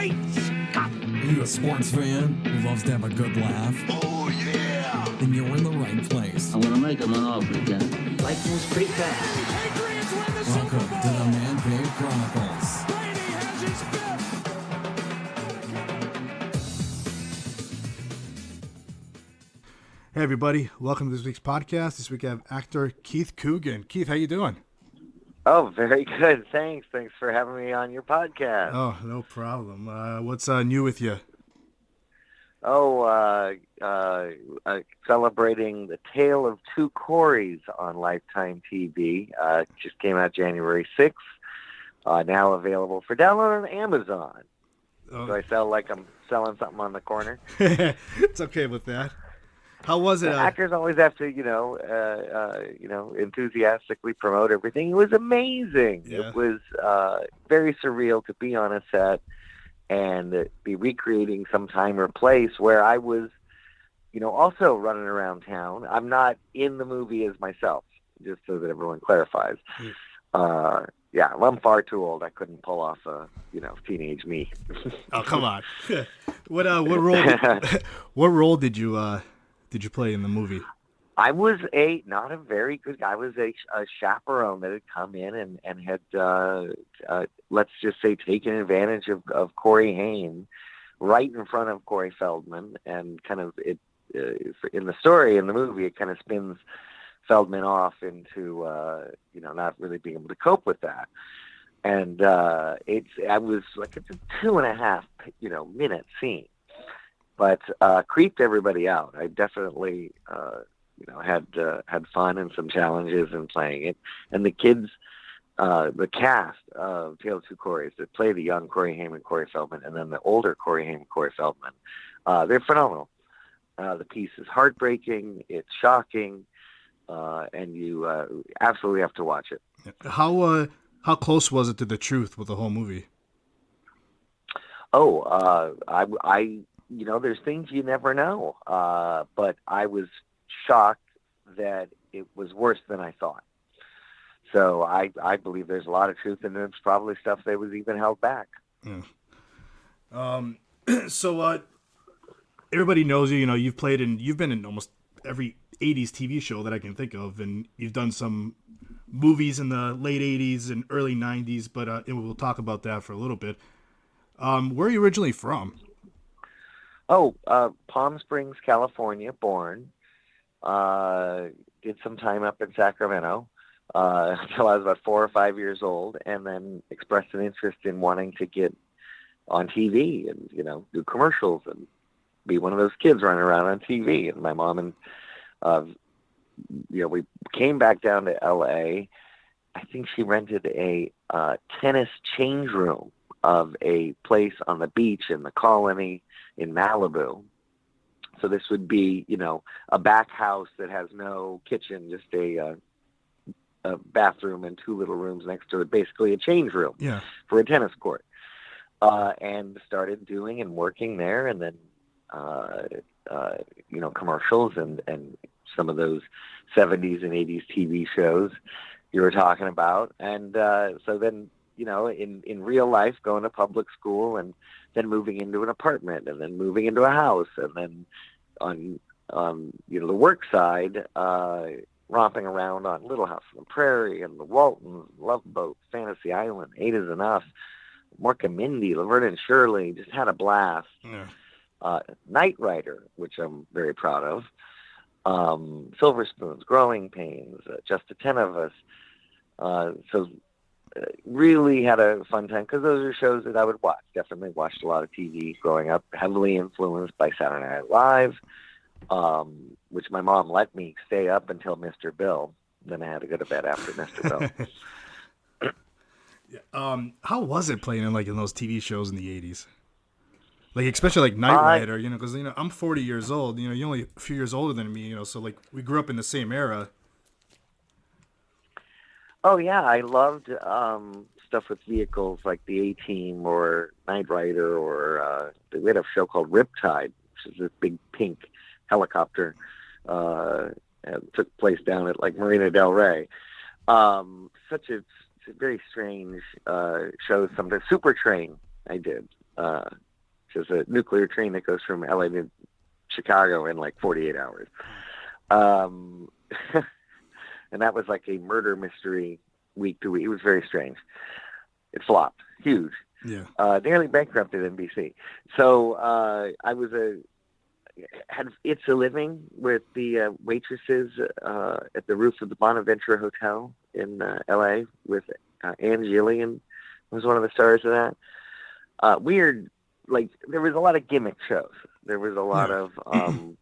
Great Scott! Are you a sports fan who loves to have a good laugh? Oh, yeah! Then you're in the right place. I'm gonna make him an offer again. Life moves pretty fast. Patriots win the Welcome Super Bowl! to the Man Cave Chronicles. Brady has his fifth! Hey everybody, welcome to this week's podcast. This week I have actor Keith Coogan. Keith, how you doing? Oh, very good. Thanks. Thanks for having me on your podcast. Oh, no problem. What's new with you? Celebrating the Tale of Two Coreys on Lifetime TV. Just came out January 6th. Now available for download on Amazon. Oh. Do I sound like I'm selling something on the corner? It's okay with that. How was it? Actors always have to, enthusiastically promote everything. It was amazing. Yeah. It was very surreal to be on a set and be recreating some time or place where I was, also running around town. I'm not in the movie as myself, just so that everyone clarifies. I'm far too old. I couldn't pull off teenage me. Oh, come on. What role did you play in the movie? I was not a very good guy. I was a chaperone that had come in and had, let's just say, taken advantage of Corey Haim right in front of Corey Feldman. And kind of in the story, in the movie, it kind of spins Feldman off into, not really being able to cope with that. And I was like, it's a 2.5, minute scene. But creeped everybody out. I definitely, had fun and some challenges in playing it. And the kids, the cast of Tale of Two Coreys that play the young Corey Haim and Corey Feldman, and then the older Corey Haim and Corey Feldman, they're phenomenal. The piece is heartbreaking. It's shocking, and you absolutely have to watch it. How close was it to the truth with the whole movie? There's things you never know. But I was shocked that it was worse than I thought. So I believe there's a lot of truth, and there's probably stuff that was even held back. Yeah. So everybody knows you. You've been in almost every 80s TV show that I can think of, and you've done some movies in the late 80s and early 90s, but and we'll talk about that for a little bit. Where are you originally from? Palm Springs, California, born. Did some time up in Sacramento until I was about 4 or 5 years old, and then expressed an interest in wanting to get on TV and, do commercials and be one of those kids running around on TV. And my mom and, we came back down to L.A. I think she rented a tennis change room of a place on the beach in the Colony in Malibu. So this would be, a back house that has no kitchen, just a bathroom and 2 little rooms next to it, basically a change room for a tennis court. And started doing and working there, and then, commercials and some of those 70s and 80s TV shows you were talking about. And so then, in real life, going to public school and then moving into an apartment and then moving into a house, and then on the work side, romping around on Little House on the Prairie and the Waltons, Love Boat, Fantasy Island, 8 is Enough, Mork and Mindy, Laverne and Shirley, just had a blast. Yeah. Knight Rider, which I'm very proud of. Silver Spoons, Growing Pains, Just the 10 of Us. Really had a fun time because those are shows that I would watch. Definitely watched a lot of TV growing up, heavily influenced by Saturday Night Live, which my mom let me stay up until Mr. Bill. Then I had to go to bed after Mr. Bill. How was it playing in those TV shows in the 80s? Especially Knight Rider, because I'm 40 years old. You're only a few years older than me. So we grew up in the same era. Oh yeah, I loved stuff with vehicles like the A-Team or Knight Rider, or we had a show called Riptide, which is this big pink helicopter. Took place down at Marina Del Rey. Such a very strange show. Sometimes Super Train I did which is a nuclear train that goes from LA to Chicago in like 48 hours. And that was like a murder mystery week to week. It was very strange. It flopped, huge. Yeah. Nearly bankrupted NBC. So I had It's a Living with the waitresses at the roof of the Bonaventure Hotel in LA with Ann Gillian was one of the stars of that. Weird, like there was a lot of gimmick shows. There was a lot of, and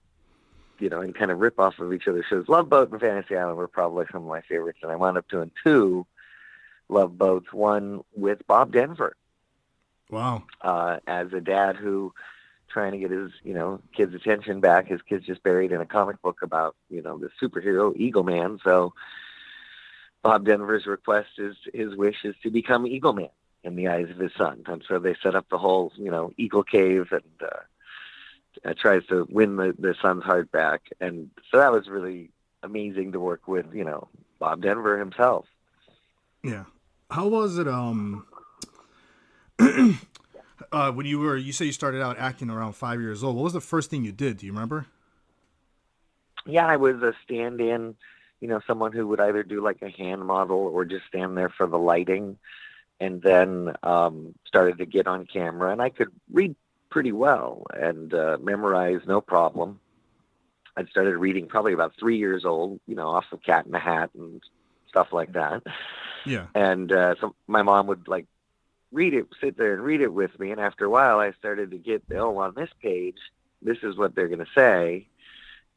kind of rip off of each other's shows. Love Boat and Fantasy Island were probably some of my favorites, and I wound up doing 2 Love Boats, one with Bob Denver. Wow. As a dad who trying to get his, kids' attention back. His kid's just buried in a comic book about, the superhero Eagle Man. So Bob Denver's request is, his wish is to become Eagle Man in the eyes of his son. And so they set up the whole, Eagle Cave and tries to win the son's heart back. And so that was really amazing to work with, Bob Denver himself. Yeah. How was it, when you say you started out acting around 5 years old, what was the first thing you did? Do you remember? Yeah, I was a stand-in, someone who would either do like a hand model or just stand there for the lighting, and then started to get on camera. And I could read pretty well and memorize no problem. I started reading probably about 3 years old, off of Cat in the Hat and stuff like that. Yeah. And so my mom would like sit there and read it with me. And after a while, I started to get, on this page, this is what they're going to say.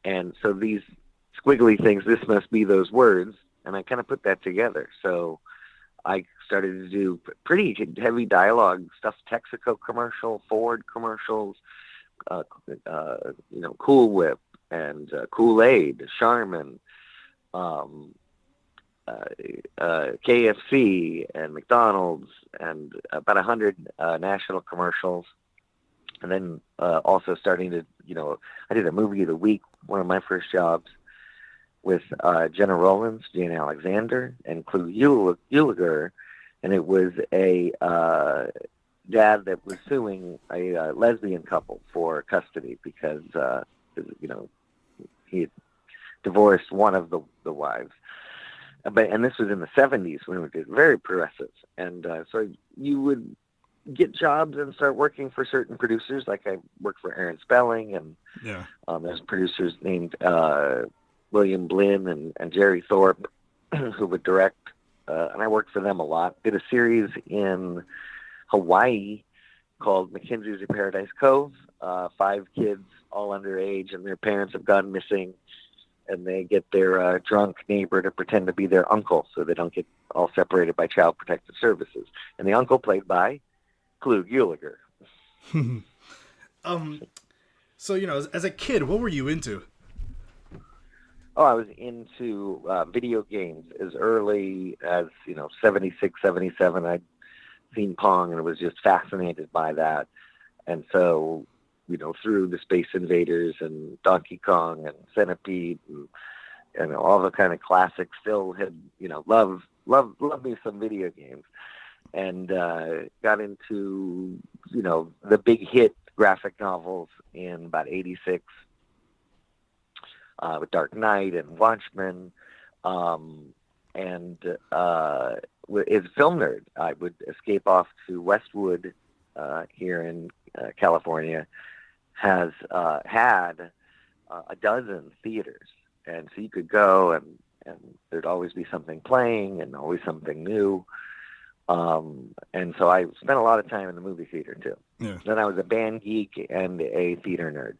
And so these squiggly things, this must be those words. And I kind of put that together. So I started to do pretty heavy dialogue stuff, Texaco commercial, Ford commercials, Cool Whip and Kool-Aid, Charmin, KFC and McDonald's, and about 100 national commercials. And then also starting to, I did a movie of the week, one of my first jobs, with Jenna Rollins, Jane Alexander, and Clu Uliger. And it was a dad that was suing a lesbian couple for custody because, he had divorced one of the wives. And this was in the 70s when it was very progressive. And so you would get jobs and start working for certain producers. Like I worked for Aaron Spelling, and there's producers named William Blinn and Jerry Thorpe who would direct. And I worked for them a lot. Did a series in Hawaii called Mackenzie's of Paradise Cove. 5 kids, all underage, and their parents have gone missing. And they get their drunk neighbor to pretend to be their uncle so they don't get all separated by Child Protective Services. And the uncle played by Clu Uliger. So, as a kid, what were you into? Oh, I was into video games as early as, 76, 77. I'd seen Pong and was just fascinated by that. And so, through the Space Invaders and Donkey Kong and Centipede and all the kind of classics, still had, love me some video games. And got into, the big hit graphic novels in about 86 with Dark Knight and Watchmen. And as a film nerd, I would escape off to Westwood here in California, has had a dozen theaters. And so you could go and there'd always be something playing and always something new. And so I spent a lot of time in the movie theater too. Yeah. Then I was a band geek and a theater nerd.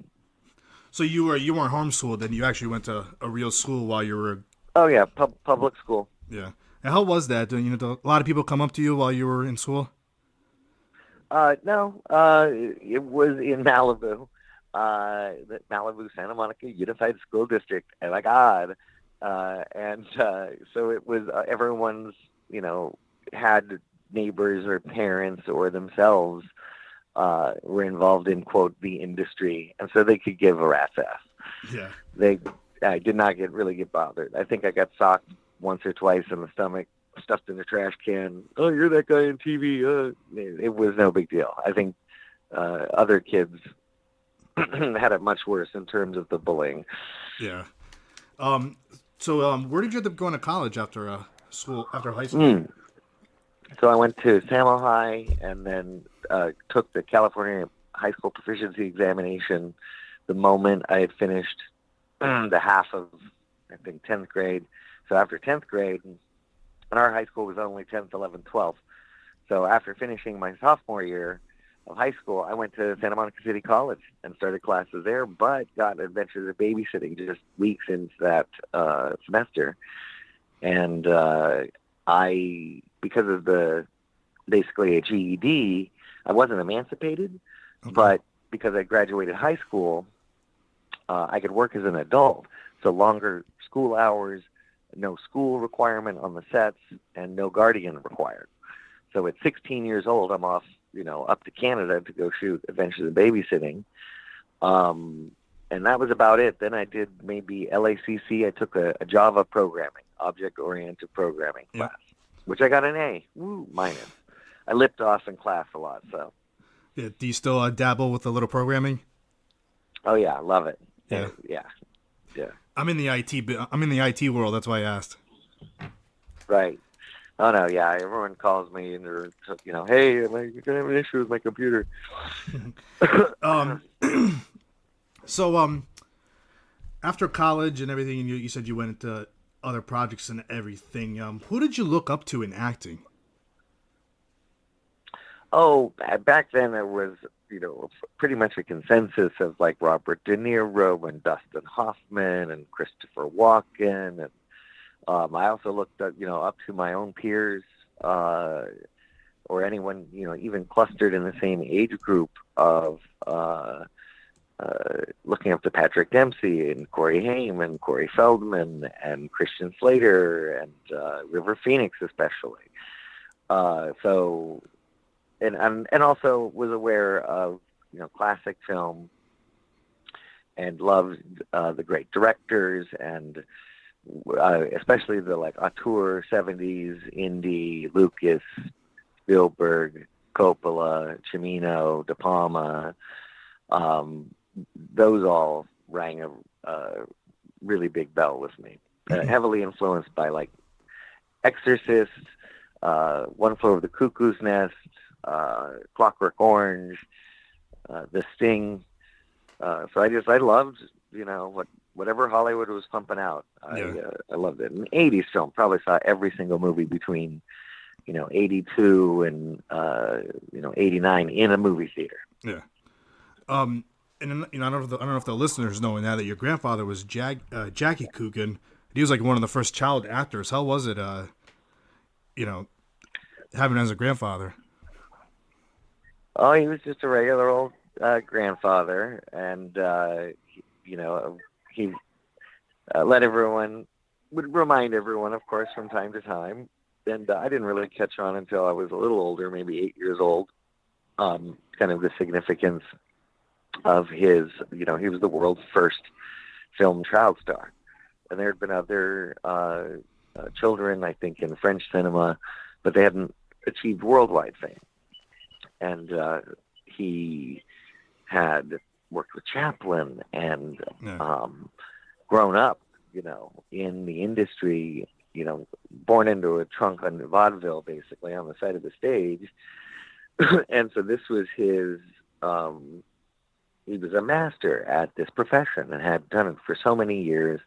So you weren't homeschooled, then you actually went to a real school while you were... Oh yeah, public school. Yeah. And how was that? Did a lot of people come up to you while you were in school? No, it was in Malibu, the Malibu Santa Monica Unified School District. Oh my God. So it was, everyone's, had neighbors or parents or themselves, were involved in, quote, the industry. And so they could give a rat's ass. Yeah. I did not really get bothered. I think I got socked once or twice in the stomach, stuffed in a trash can. Oh, you're that guy on TV. It was no big deal. I think other kids had it much worse in terms of the bullying. Yeah. So where did you end up going to college after after high school? So I went to Samo High and then took the California High School Proficiency Examination the moment I had finished the half of, I think, 10th grade. So after 10th grade, and our high school was only 10th, 11th, 12th. So after finishing my sophomore year of high school, I went to Santa Monica City College and started classes there, but got Adventures of Babysitting just weeks into that semester. And because of basically a GED, I wasn't emancipated, but because I graduated high school, I could work as an adult. So longer school hours, no school requirement on the sets, and no guardian required. So at 16 years old, I'm off, up to Canada to go shoot Adventures of Babysitting. And that was about it. Then I did maybe LACC. I took a Java programming, object-oriented programming class, which I got an A, minus. I lipped off in class a lot, so. Yeah. Do you still dabble with a little programming? Oh yeah, I love it. Yeah. Yeah. I'm in the IT world. That's why I asked. Right. Oh no, yeah. Everyone calls me and they're, hey, you're gonna have an issue with my computer. So after college and everything, and you said you went into other projects and everything. Who did you look up to in acting? Oh, back then there was, pretty much a consensus of like Robert De Niro and Dustin Hoffman and Christopher Walken, and I also looked at, up to my own peers or anyone, even clustered in the same age group of looking up to Patrick Dempsey and Corey Haim and Corey Feldman and Christian Slater and River Phoenix especially. And also was aware of, classic film and loved the great directors and especially the auteur 70s, Indy, Lucas, Spielberg, Coppola, Cimino, De Palma. Those all rang a really big bell with me. Heavily influenced by Exorcist, One Flew Over the Cuckoo's Nest, Clockwork Orange, The Sting. So I loved, whatever Hollywood was pumping out. I loved it. And 80s film, probably saw every single movie between, 82 and, 89 in a movie theater. Yeah. And I don't know if the listeners know now that your grandfather was Jackie Coogan. He was one of the first child actors. How was it, having him as a grandfather? Oh, he was just a regular old grandfather, and he would remind everyone, of course, from time to time. And I didn't really catch on until I was a little older, maybe 8 years old. Kind of the significance of his, he was the world's first film child star, and there had been other children, I think, in French cinema, but they hadn't achieved worldwide fame. And he had worked with Chaplin and grown up, in the industry, born into a trunk on vaudeville, basically, on the side of the stage. And so this was his, he was a master at this profession and had done it for so many years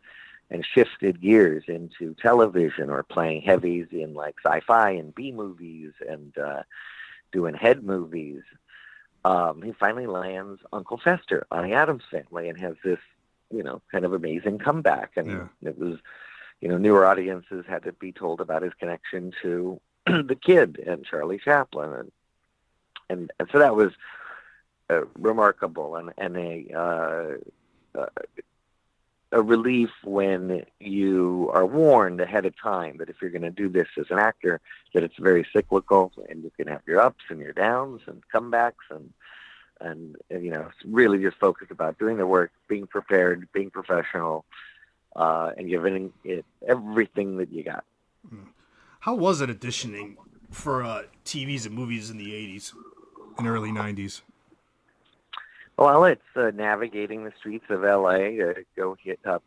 and shifted gears into television or playing heavies in sci-fi and B movies and doing head movies. He finally lands Uncle Fester on the Addams Family and has this, kind of amazing comeback. And it was, newer audiences had to be told about his connection to the Kid and Charlie Chaplin. And so that was remarkable and a relief when you are warned ahead of time that if you're going to do this as an actor, that it's very cyclical and you can have your ups and your downs and comebacks and it's really just focused about doing the work, being prepared, being professional, and giving it everything that you got. How was it auditioning for TVs and movies in the 80s and early 90s? Well, it's navigating the streets of LA to go hit up,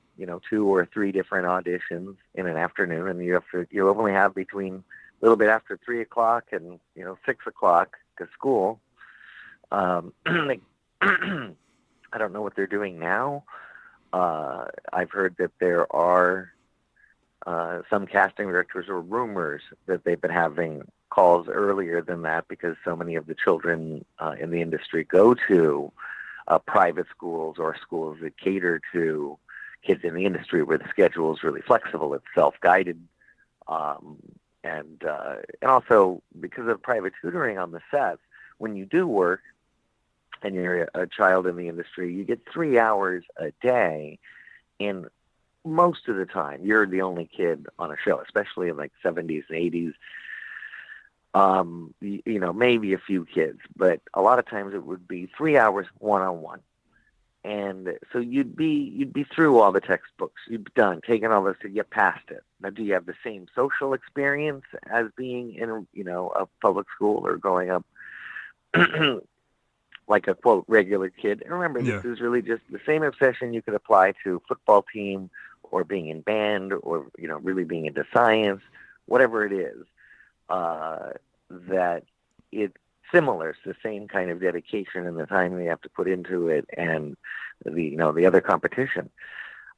2 or 3 different auditions in an afternoon, and you only have between a little bit after 3 o'clock and 6 o'clock to school. I don't know what they're doing now. I've heard that there are some casting directors or rumors that they've been having calls earlier than that because so many of the children in the industry go to private schools or schools that cater to kids in the industry where the schedule is really flexible. It's self-guided. And also because of private tutoring on the sets, when you do work and you're a child in the industry, you get 3 hours a day. And most of the time, you're the only kid on a show, especially in like 70s and 80s. Maybe a few kids, but a lot of times it would be 3 hours one-on-one. And so you'd be through all the textbooks. You'd be done, taking all this to get past it. Now, do you have the same social experience as being in, a public school or growing up like a, quote, regular kid? And remember, This is really just the same obsession you could apply to football team or being in band or, really being into science, whatever it is, that it's similar. It's the same kind of dedication and the time they have to put into it and the other competition.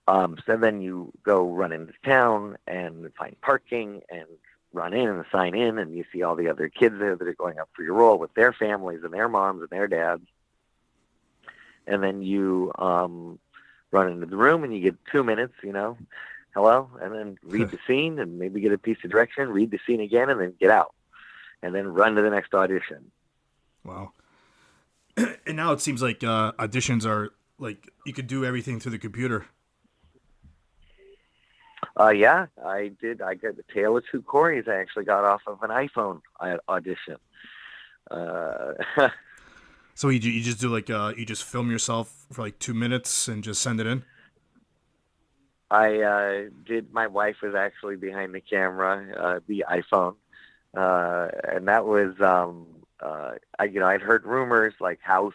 So then you go run into town and find parking and run in and sign in, and you see all the other kids there that are going up for your role with their families and their moms and their dads. And then you run into the room and you get 2 minutes, hello, and then read the scene and maybe get a piece of direction, read the scene again, and then get out. And then run to the next audition. Wow. And now it seems like auditions are like you could do everything through the computer. Yeah, I did. I got the Tale of Two Coreys. I actually got off of an iPhone audition. So you just do like you just film yourself for like 2 minutes and just send it in? I did. My wife was actually behind the camera, the iPhone. And that was, I'd heard rumors like House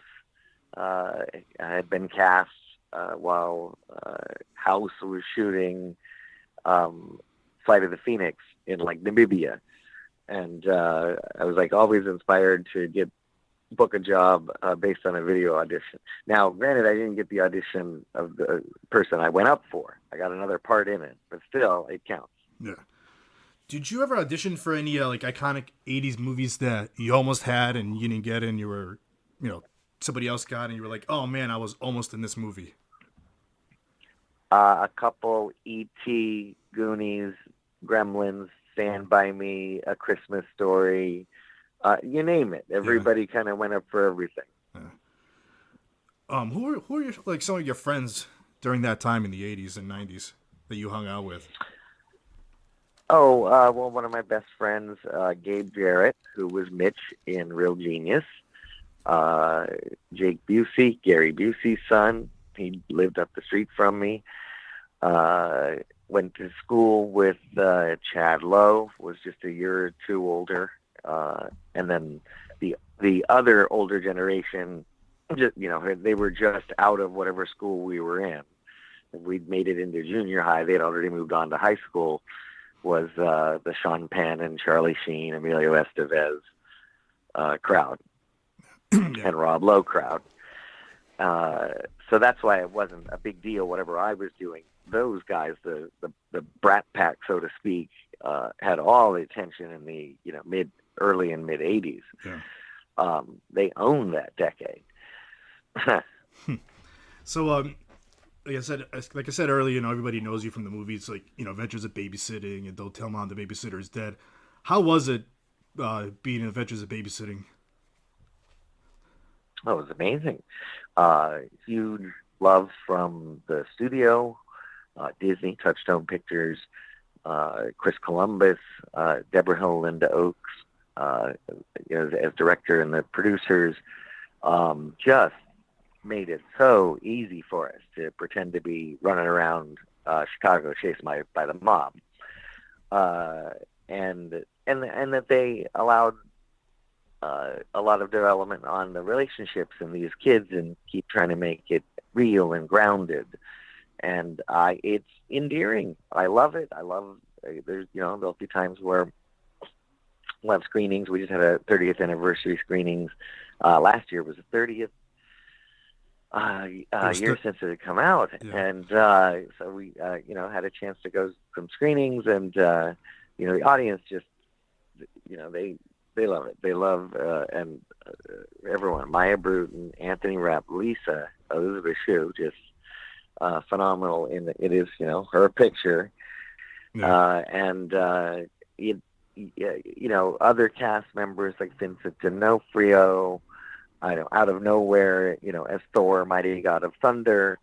had been cast while House was shooting Flight of the Phoenix in like Namibia. And I was like always inspired to book a job based on a video audition. Now, granted, I didn't get the audition of the person I went up for. I got another part in it, but still, it counts. Yeah. Did you ever audition for any like iconic 80s movies that you almost had and you didn't get and you were, somebody else got and you were like, oh man, I was almost in this movie? A couple, E.T., Goonies, Gremlins, Stand By Me, A Christmas Story, you name it. Everybody kind of went up for everything. Yeah. Who are your, like some of your friends during that time in the 80s and 90s that you hung out with? Oh, well, one of my best friends, Gabe Jarrett, who was Mitch in Real Genius. Jake Busey, Gary Busey's son. He lived up the street from me. Went to school with Chad Lowe, was just a year or two older. And then the other older generation, they were just out of whatever school we were in. We'd made it into junior high. They'd already moved on to high school. Was the Sean Penn and Charlie Sheen, Emilio Estevez crowd and Rob Lowe crowd. So that's why it wasn't a big deal, whatever I was doing. Those guys, the Brat Pack, so to speak, had all the attention in the early and mid 80s. Yeah. They owned that decade. So like I said earlier, everybody knows you from the movies like, Adventures of Babysitting and Don't Tell Mom The Babysitter Is Dead. How was it being in Adventures of Babysitting? Oh, it was amazing. Huge love from the studio, Disney, Touchstone Pictures, Chris Columbus, Deborah Hill, Linda Oakes, as director, and the producers just made it so easy for us to pretend to be running around Chicago chased by the mob, and that they allowed a lot of development on the relationships in these kids and keep trying to make it real and grounded. And it's endearing. I love it. I love, there'll be times where we'll have screenings. We just had a 30th anniversary screenings. Last year was the 30th year since it had come out. Yeah. And so we, had a chance to go some screenings, and, the audience just, they love it. They love, and everyone, Maya Bruton, Anthony Rapp, Lisa, Elizabeth Shue, just phenomenal it is, her picture. Yeah. And, other cast members like Vincent D'Onofrio, out of nowhere, as Thor, Mighty God of Thunder,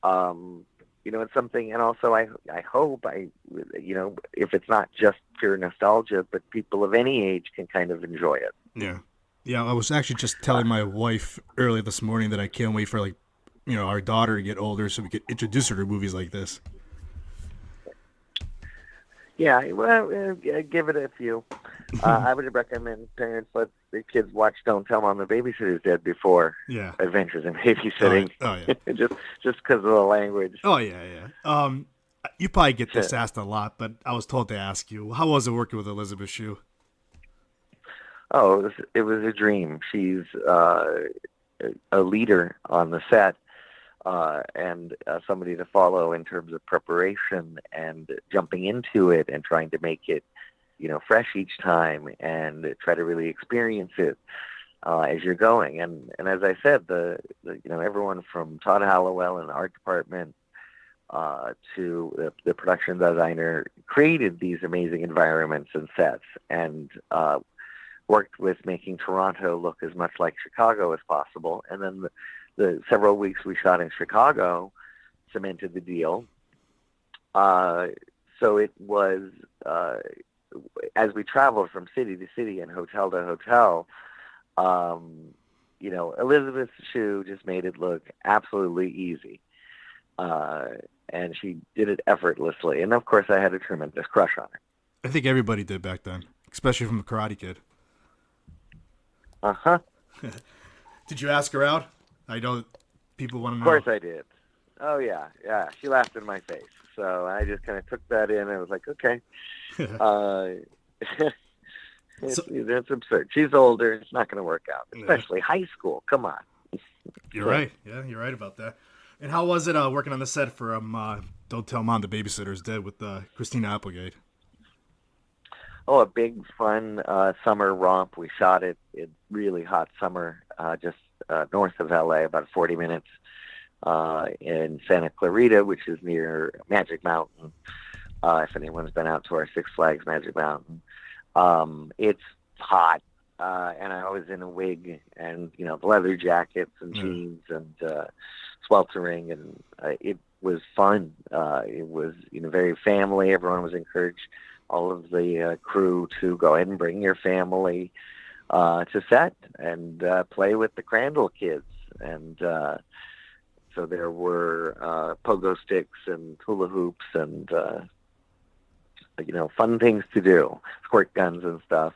it's something. And also I hope if it's not just pure nostalgia, but people of any age can kind of enjoy it. Yeah. Yeah. I was actually just telling my wife earlier this morning that I can't wait for our daughter to get older so we could introduce her to movies like this. Yeah, well, give it a few. I would recommend parents let their kids watch Don't Tell Mom The Babysitter's Dead before Yeah. Adventures in Babysitting. Oh, yeah. just because of the language. Oh, yeah. You probably get this asked a lot, but I was told to ask you, how was it working with Elizabeth Shue? Oh, it was a dream. She's a leader on the set. And somebody to follow in terms of preparation and jumping into it and trying to make it, fresh each time and try to really experience it as you're going. And as I said, the everyone from Todd Hallowell in the art department to the production designer created these amazing environments and sets and worked with making Toronto look as much like Chicago as possible. And then the several weeks we shot in Chicago cemented the deal. So it was, as we traveled from city to city and hotel to hotel, Elizabeth Shue just made it look absolutely easy. And she did it effortlessly. And of course I had a tremendous crush on her. I think everybody did back then, especially from the Karate Kid. Uh-huh. Did you ask her out? I know people want to know. Of course I did. Oh, yeah. She laughed in my face. So I just kind of took that in and I was like, okay. It's absurd. She's older. It's not going to work out, especially high school. Come on. You're right. Yeah, you're right about that. And how was it working on the set for Don't Tell Mom The Babysitter's Dead with Christina Applegate? Oh, a big, fun summer romp. We shot it in really hot summer, just north of LA, about 40 minutes in Santa Clarita, which is near Magic Mountain. If anyone's been out to our Six Flags Magic Mountain, it's hot, and I was in a wig and the leather jackets and jeans and sweltering, and it was fun. It was very family. Everyone was encouraged. All of the crew to go ahead and bring your family to set and play with the Crandall kids. And so there were pogo sticks and hula hoops and, fun things to do, squirt guns and stuff.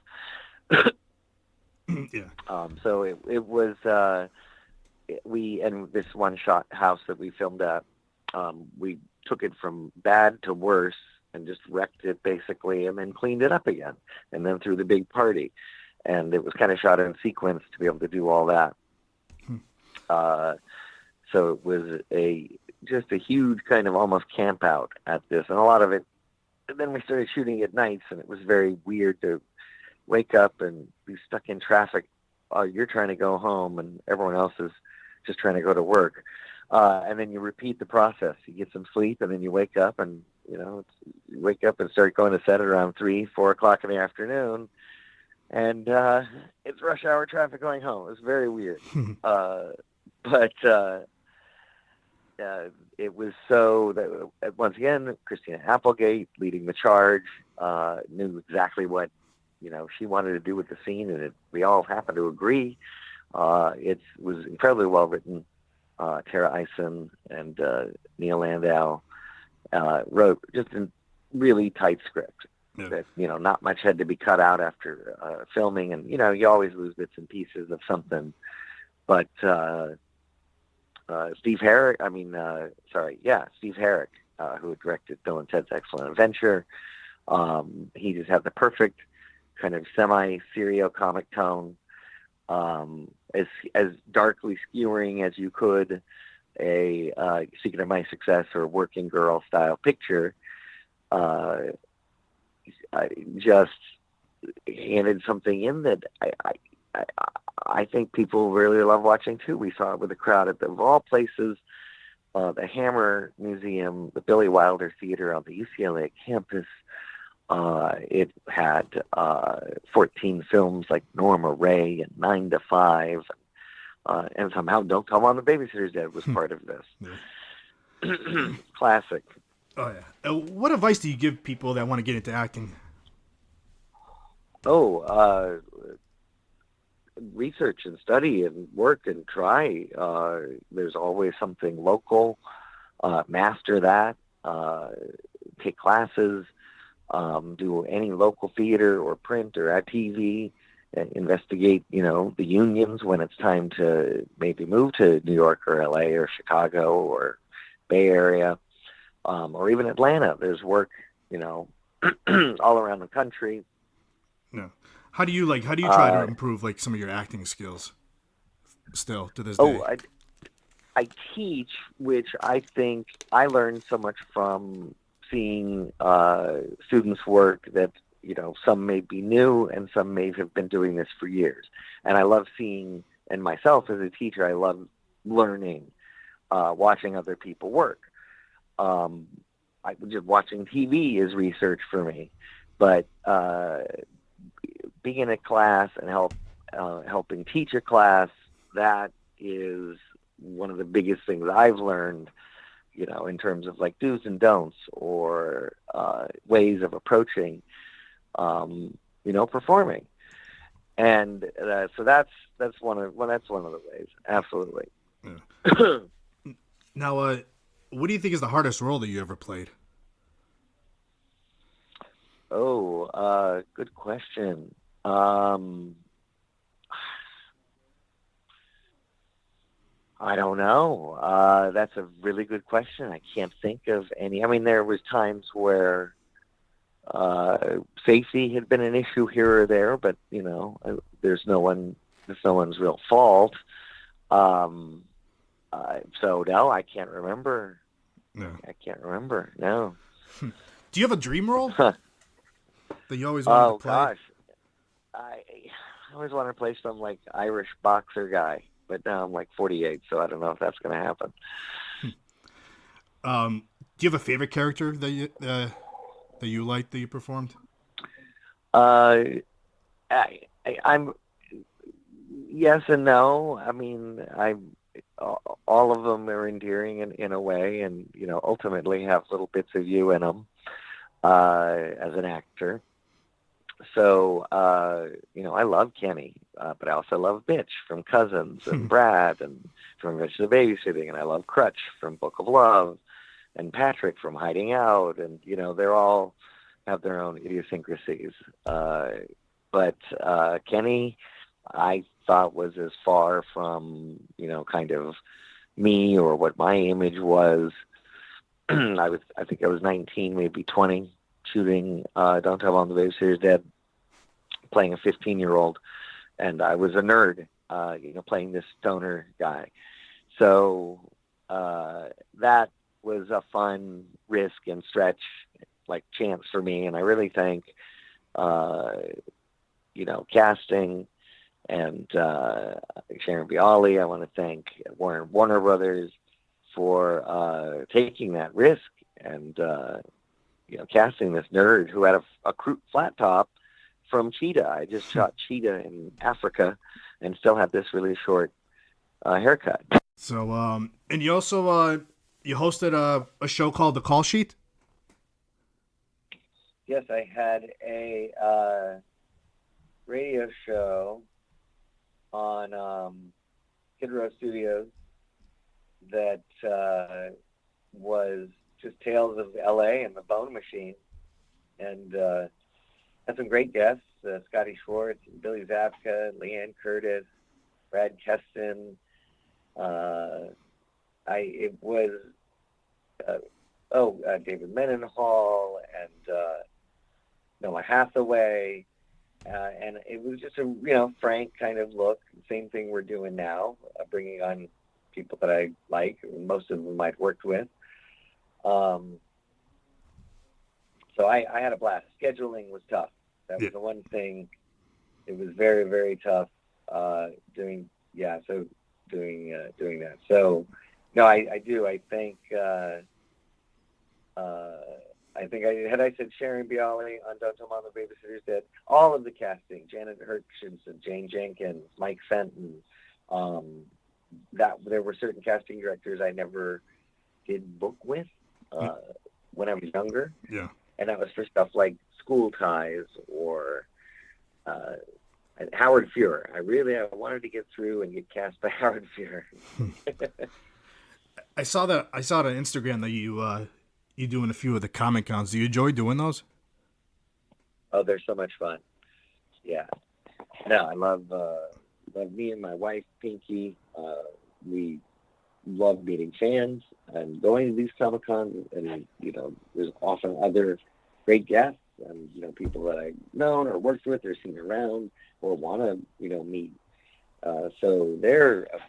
Yeah. So it was, and this one shot house that we filmed at, we took it from bad to worse and just wrecked it basically and then cleaned it up again and then threw the big party. And it was kind of shot in sequence to be able to do all that. So it was just a huge kind of almost camp out at this. And a lot of it, and then we started shooting at nights and it was very weird to wake up and be stuck in traffic. You're trying to go home and everyone else is just trying to go to work. And then you repeat the process. You get some sleep and then you wake up and, you wake up and start going to set at around 3-4 o'clock in the afternoon. And it's rush hour traffic going home. It was very weird. But it was so that, once again, Christina Applegate leading the charge, knew exactly what, she wanted to do with the scene. And we all happened to agree. It was incredibly well written. Tara Eisen and Neil Landau wrote just a really tight script. Yeah. that, not much had to be cut out after filming, and you always lose bits and pieces of something. But Steve Herrick, Steve Herrick, who had directed Bill and Ted's Excellent Adventure, he just had the perfect kind of semi-serio comic tone, as darkly skewering as you could a Secret of My Success or Working Girl style picture. I just handed something in that I think people really love watching too. We saw it with the crowd at of all places, the Hammer Museum, the Billy Wilder Theater on the UCLA campus. It had 14 films like Norma Ray and 9 to 5, and somehow Don't Tell Mom The Babysitter's Dead was part of this. Yeah. Classic. Oh yeah. What advice do you give people that want to get into acting? Research and study and work and try. There's always something local. Master that. Take classes. Do any local theater or print or at TV. Investigate, the unions when it's time to maybe move to New York or LA or Chicago or Bay Area, or even Atlanta. There's work, all around the country. No. How do you try to improve like some of your acting skills still to this day? I teach, which I think I learned so much from seeing students work that, some may be new and some may have been doing this for years. And I love seeing, and myself as a teacher, I love learning, watching other people work. Just watching TV is research for me, but being in a class and helping teach a class, that is one of the biggest things I've learned, in terms of like do's and don'ts or ways of approaching, performing. And so that's one of the ways. Absolutely. Yeah. Now, what do you think is the hardest role that you ever played? Good question. I don't know. That's a really good question. I can't think of any. I mean, there was times where safety had been an issue here or there, but it's no one's real fault. So no, I can't remember. No. I can't remember. No. Do you have a dream role that you always wanted to play? Oh gosh, I always wanted to play some like Irish boxer guy, but now I'm like 48, so I don't know if that's going to happen. Do you have a favorite character that you liked that you performed? I'm yes and no. I mean, all of them are endearing in a way, and ultimately have little bits of you in them as an actor. So I love Kenny, but I also love Bitch from Cousins and Brad and from Rich the Babysitting, and I love Crutch from Book of Love and Patrick from Hiding Out, and they're all have their own idiosyncrasies. But Kenny, I thought was as far from kind of me or what my image was. I think I was 19, maybe 20, shooting Don't Tell Mom The Babysitter's Dead, playing a 15-year-old, and I was a nerd, playing this stoner guy. So that was a fun risk and stretch, like chance for me, and I really thank casting and Sharon Bialy. I want to thank Warner Brothers for taking that risk and casting this nerd who had a flat top from Cheetah. I just shot Cheetah in Africa and still had this really short haircut. So, and you also you hosted a show called The Call Sheet? Yes, I had a radio show on Kid Row Studios that was just tales of LA and the Bone Machine. And Had some great guests: Scotty Schwartz, Billy Zabka, Leanne Curtis, Brad Keston. It was David Mendenhall and Noah Hathaway, and it was just a frank kind of look. Same thing we're doing now, bringing on people that I like. Most of them I've worked with. So I had a blast. Scheduling was tough. That was the one thing. It was very, very tough doing that. So no, I do. I think I said Sharon Bialy on Don't Tell Mom The Babysitter did all of the casting. Janet Hutchinson, Jane Jenkins, Mike Fenton. That there were certain casting directors I never did book with when I was younger. Yeah. And that was for stuff like School Ties or Howard Fuhr. I wanted to get through and get cast by Howard Fuhr. I saw that on Instagram that you doing a few of the Comic Cons. Do you enjoy doing those? Oh, they're so much fun. Yeah. No, I love me and my wife Pinky. We love meeting fans and going to these Comic Cons, and there's often other great guests and people that I've known or worked with or seen around or want to meet. So they're a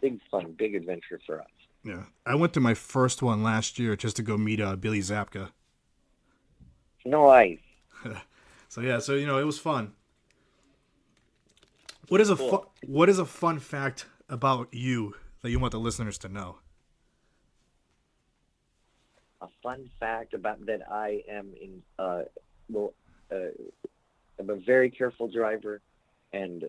big adventure for us. Yeah, I went to my first one last year just to go meet Billy Zabka. Nice. So it was fun. What is a fun fact about you that you want the listeners to know? A fun fact about that I am I'm a very careful driver and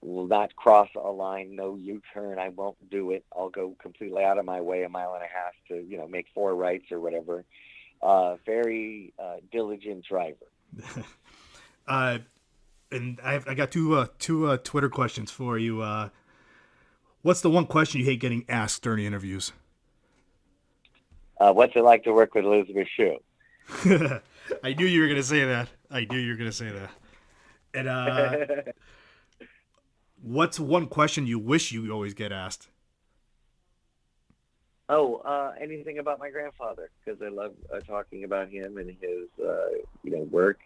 will not cross a line, no U-turn. I won't do it. I'll go completely out of my way, 1.5 miles to, make 4 rights or whatever. Very diligent driver. And I got two Twitter questions for you. What's the one question you hate getting asked during the interviews? What's it like to work with Elizabeth Shue? I knew you were going to say that. And what's one question you wish you always get asked? Anything about my grandfather, because I love talking about him and his work.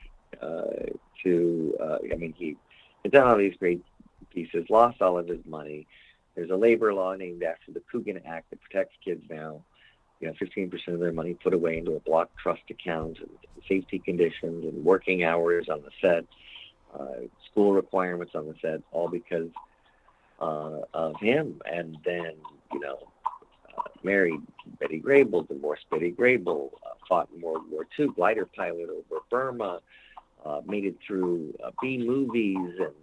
He had done all these great pieces, lost all of his money. There's a labor law named after the Coogan Act that protects kids now. 15% of their money put away into a block trust account, and safety conditions and working hours on the set, school requirements on the set, all because of him. And then, married Betty Grable, divorced Betty Grable, fought in World War II, glider pilot over Burma, made it through B movies and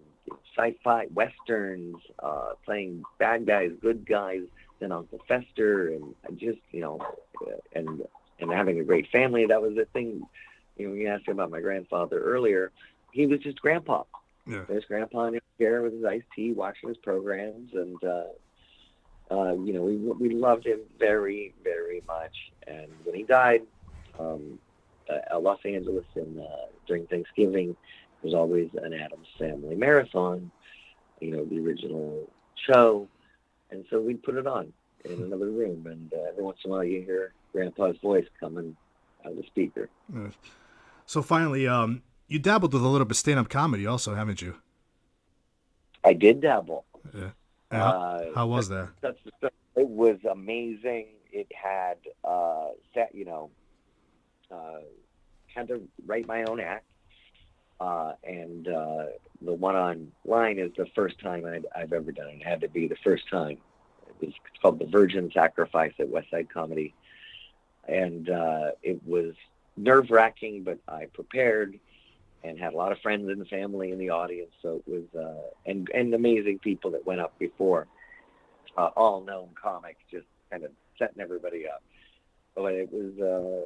sci-fi westerns, playing bad guys, good guys, then Uncle Fester, and just, and having a great family. That was the thing. When you asked about my grandfather earlier, he was just grandpa. Yeah. There's grandpa in his chair with his iced tea, watching his programs, and we loved him very, very much. And when he died, Los Angeles during Thanksgiving was always an Addams Family marathon, the original show. And so we'd put it on in another room, and every once in a while you hear Grandpa's voice coming out of the speaker. So finally, you dabbled with a little bit of stand-up comedy also, haven't you? I did dabble. Yeah. How was that? It was amazing. It had, had to write my own act. And the one online is the first time I've ever done it. It had to be the first time. It's called The Virgin Sacrifice at West Side Comedy. And it was nerve-wracking, but I prepared and had a lot of friends and family in the audience. So it was, and amazing people that went up before, all known comics, just kind of setting everybody up. But it was,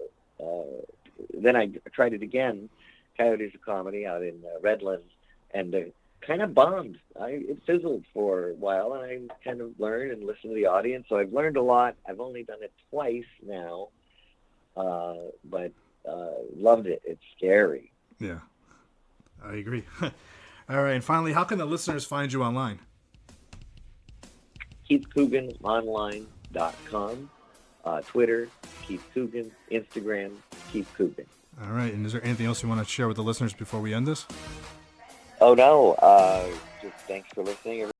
then I tried it again, Coyotes of Comedy out in Redlands, and kind of bombed. It fizzled for a while, and I kind of learned and listened to the audience. So I've learned a lot. I've only done it twice now, but loved it. It's scary. Yeah. I agree. All right, and finally, how can the listeners find you online? KeithCooganOnline.com, Twitter, Keith Coogan, Instagram, Keith Coogan. All right, and is there anything else you want to share with the listeners before we end this? Oh, no. Just thanks for listening,